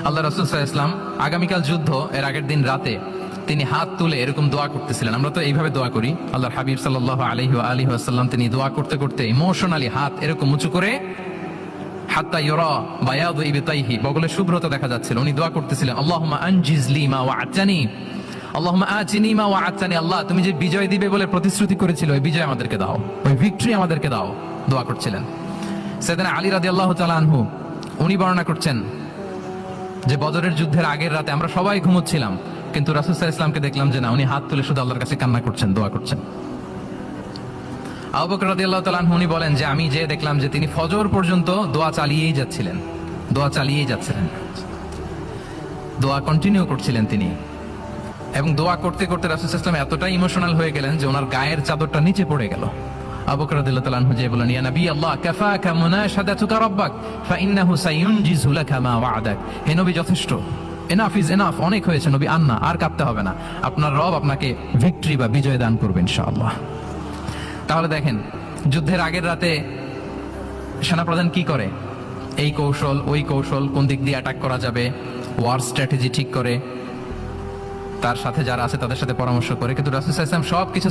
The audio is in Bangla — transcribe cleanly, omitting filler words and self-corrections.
আল্লাহ রাসূল সাল্লাল্লাহু আলাইহি ওয়াসাল্লাম আগামীকাল যুদ্ধ এর আগের দিন রাতে তিনি হাত তুলে এরকম দোয়া করতেছিলেন। আমরা তো এইভাবে দোয়া করি। আল্লাহর হাবিব সাল্লাল্লাহু আলাইহি ওয়াসাল্লাম তিনি দোয়া করতে করতে ইমোশনালি হাত এরকম উঁচু করে হাত্তা ইউরা বায়াদু ইবতাইহি, বগলে শুভ্রতা দেখা যাচ্ছিল। উনি দোয়া করতেছিলেন, আল্লাহুম্মা আনজিজ লি মা ওয়া'আতানি, আল্লাহুম্মা আতিনি মা ওয়া'আতানি। আল্লাহ, তুমি যে বিজয় দিবে বলে প্রতিশ্রুতি করেছিলে, ওই বিজয় আমাদেরকে দাও, ওই ভিক্টরি আমাদেরকে দাও। দোয়া করছিলেন। সাইয়েদনা আলী রাদিয়াল্লাহু তাআলা আনহু উনি বর্ণনা করছেন যে বদরের যুদ্ধের আগের রাতে আমরা সবাই ঘুমোচ্ছিলাম, কিন্তু রাসূল সাল্লাল্লাহু আলাইহি ওয়াসাল্লামকে দেখলাম যে না, উনি হাত তুলে শুধু আল্লাহর কাছে কান্না করছেন, দোয়া করছেন। আবু বকর রাদিয়াল্লাহু তাআলা আনহু উনি বলেন যে আমি যে দেখলাম যে তিনি ফজর পর্যন্ত দোয়া চালিয়েই যাচ্ছিলেন, দোয়া চালিয়েই যাচ্ছিলেন, দোয়া কন্টিনিউ করছিলেন তিনি। এবং দোয়া করতে করতে রাসূল সাল্লাল্লাহু আলাইহি ওয়াসাল্লাম এতটাই ইমোশনাল হয়ে গেলেন যে ওনার গায়ের চাদরটা নিচে পড়ে গেল। আবু বকর রাদিয়াল্লাহু তাআলা আনহু যে বলেন, ইয়া নবী আল্লাহ, কাফাকা মুনাশাদাতুকা রাব্বাক ফাইন্নাহু সায়ুনজিজু লাকা মা ওয়া'আদাক। হে নবী, যথেষ্ট, এনাফ ইজ এনাফ, অনেক হয়েছে নবী, আন্না, আর কাঁদতে হবে না, আপনার রব আপনাকে ভিক্টরি বা বিজয় দান করবে ইনশাআল্লাহ। তাহলে দেখেন, যুদ্ধের আগের রাতে সেনাপ্রধান কি করে? এই কৌশল ওই কৌশল, কোন দিক দিয়ে অ্যাটাক করা যাবে, ওয়ার স্ট্র্যাটেজি ঠিক করে, তার সাথে যারা আছে তাদের সাথে পরামর্শ করে। কিন্তু রাসূল সাল্লাল্লাহু আলাইহি ওয়াসাল্লাম সবকিছু